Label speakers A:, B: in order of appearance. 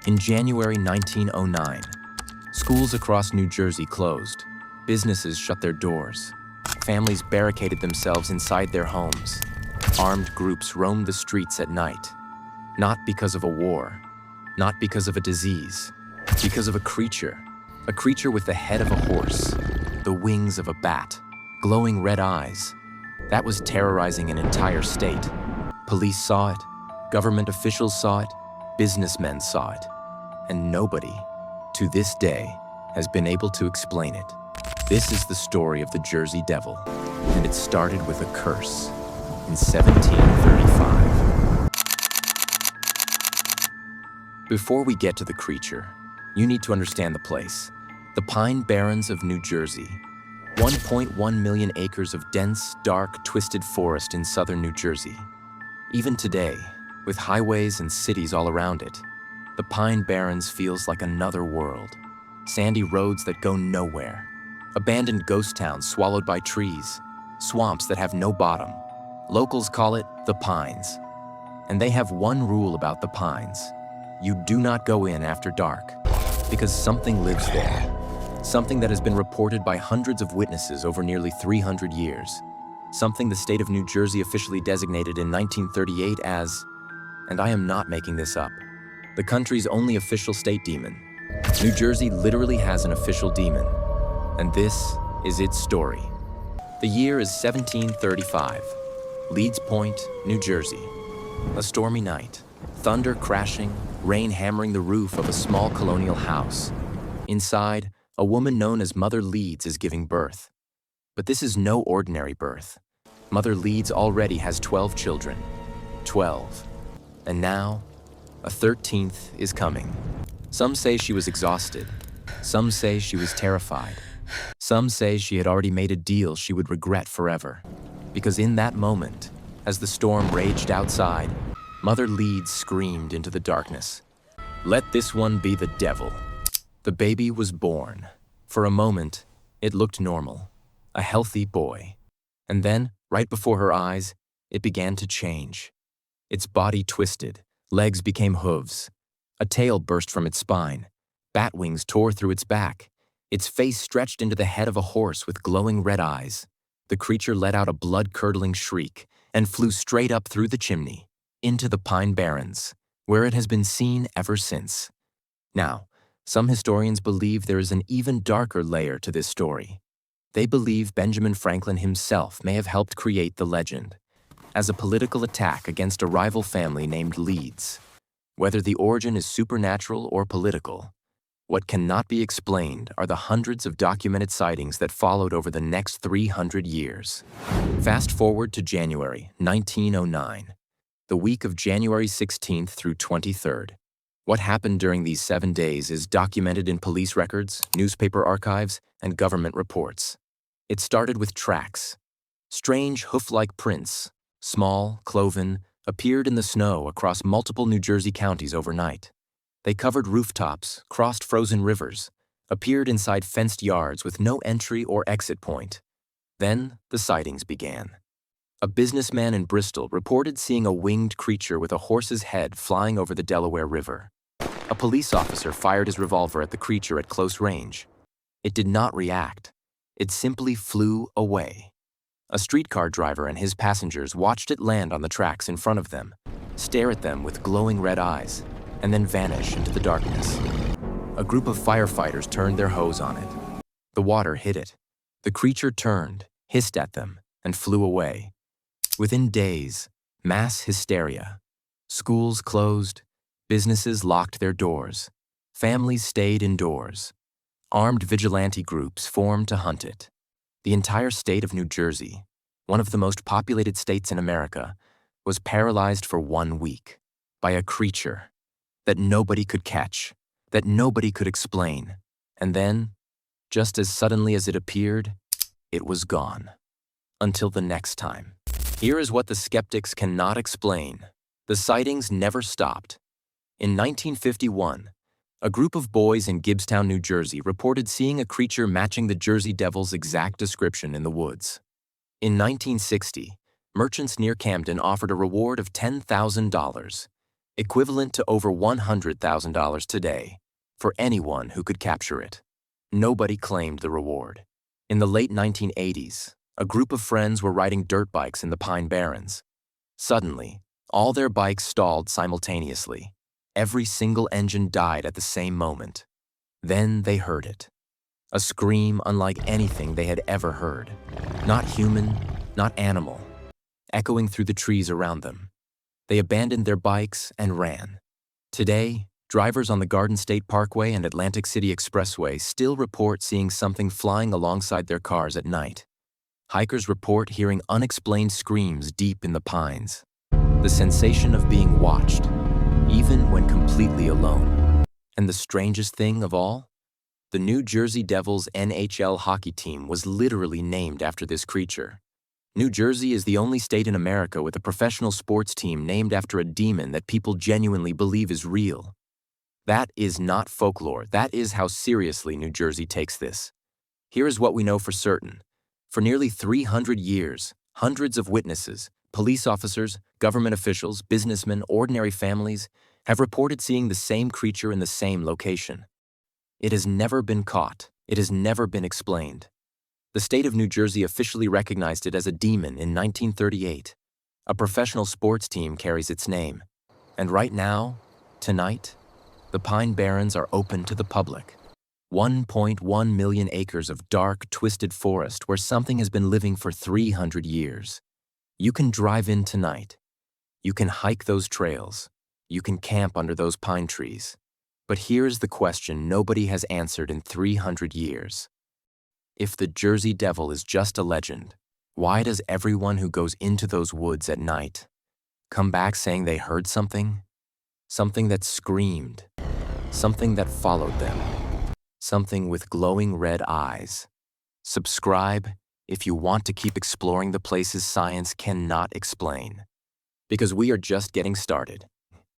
A: In January 1909, schools across New Jersey closed. Businesses shut their doors. Families barricaded themselves inside their homes. Armed groups roamed the streets at night. Not because of a war, not because of a disease, because of a creature with the head of a horse, the wings of a bat, glowing red eyes. That was terrorizing an entire state. Police saw it, government officials saw it, businessmen saw it, and nobody, to this day, has been able to explain it. This is the story of the Jersey Devil, and it started with a curse in 1735. Before we get to the creature, you need to understand the place. The Pine Barrens of New Jersey. 1.1 million acres of dense, dark, twisted forest in southern New Jersey. Even today, with highways and cities all around it, the Pine Barrens feels like another world. Sandy roads that go nowhere. Abandoned ghost towns swallowed by trees. Swamps that have no bottom. Locals call it the Pines. And they have one rule about the Pines. You do not go in after dark, because something lives there. Something that has been reported by hundreds of witnesses over nearly 300 years. Something the state of New Jersey officially designated in 1938 as, and I am not making this up, the country's only official state demon. New Jersey literally has an official demon, and this is its story. The year is 1735, Leeds Point, New Jersey. A stormy night, thunder crashing, rain hammering the roof of a small colonial house. Inside, a woman known as Mother Leeds is giving birth. But this is no ordinary birth. Mother Leeds already has 12 children. 12. And now, a 13th is coming. Some say she was exhausted. Some say she was terrified. Some say she had already made a deal she would regret forever. Because in that moment, as the storm raged outside, Mother Leeds screamed into the darkness, "Let this one be the devil." The baby was born. For a moment, it looked normal, a healthy boy. And then, right before her eyes, it began to change. Its body twisted, legs became hooves. A tail burst from its spine. Bat wings tore through its back. Its face stretched into the head of a horse with glowing red eyes. The creature let out a blood-curdling shriek and flew straight up through the chimney, into the Pine Barrens, where it has been seen ever since. Now, some historians believe there is an even darker layer to this story. They believe Benjamin Franklin himself may have helped create the legend, as a political attack against a rival family named Leeds. Whether the origin is supernatural or political, what cannot be explained are the hundreds of documented sightings that followed over the next 300 years. Fast forward to January 1909, the week of January 16th through 23rd. What happened during these 7 days is documented in police records, newspaper archives, and government reports. It started with tracks. Strange hoof-like prints, small, cloven, appeared in the snow across multiple New Jersey counties overnight. They covered rooftops, crossed frozen rivers, appeared inside fenced yards with no entry or exit point. Then the sightings began. A businessman in Bristol reported seeing a winged creature with a horse's head flying over the Delaware River. A police officer fired his revolver at the creature at close range. It did not react. It simply flew away. A streetcar driver and his passengers watched it land on the tracks in front of them, stare at them with glowing red eyes, and then vanish into the darkness. A group of firefighters turned their hose on it. The water hit it. The creature turned, hissed at them, and flew away. Within days, mass hysteria. Schools closed, businesses locked their doors, families stayed indoors. Armed vigilante groups formed to hunt it. The entire state of New Jersey, one of the most populated states in America, was paralyzed for 1 week by a creature that nobody could catch, that nobody could explain. And then, just as suddenly as it appeared, it was gone. Until the next time. Here is what the skeptics cannot explain. The sightings never stopped. In 1951, a group of boys in Gibbstown, New Jersey reported seeing a creature matching the Jersey Devil's exact description in the woods. In 1960, merchants near Camden offered a reward of $10,000. equivalent to over $100,000 today, for anyone who could capture it. Nobody claimed the reward. In the late 1980s, a group of friends were riding dirt bikes in the Pine Barrens. Suddenly, all their bikes stalled simultaneously. Every single engine died at the same moment. Then they heard it. A scream unlike anything they had ever heard. Not human, not animal, echoing through the trees around them. They abandoned their bikes and ran. Today, drivers on the Garden State Parkway and Atlantic City Expressway still report seeing something flying alongside their cars at night. Hikers report hearing unexplained screams deep in the pines. The sensation of being watched, even when completely alone. And the strangest thing of all? The New Jersey Devils NHL hockey team was literally named after this creature. New Jersey is the only state in America with a professional sports team named after a demon that people genuinely believe is real. That is not folklore. That is how seriously New Jersey takes this. Here is what we know for certain. For nearly 300 years, hundreds of witnesses, police officers, government officials, businessmen, ordinary families have reported seeing the same creature in the same location. It has never been caught. It has never been explained. The state of New Jersey officially recognized it as a demon in 1938. A professional sports team carries its name. And right now, tonight, the Pine Barrens are open to the public. 1.1 million acres of dark, twisted forest where something has been living for 300 years. You can drive in tonight. You can hike those trails. You can camp under those pine trees. But here's the question nobody has answered in 300 years. If the Jersey Devil is just a legend, why does everyone who goes into those woods at night come back saying they heard something? Something that screamed. Something that followed them. Something with glowing red eyes. Subscribe if you want to keep exploring the places science cannot explain. Because we are just getting started.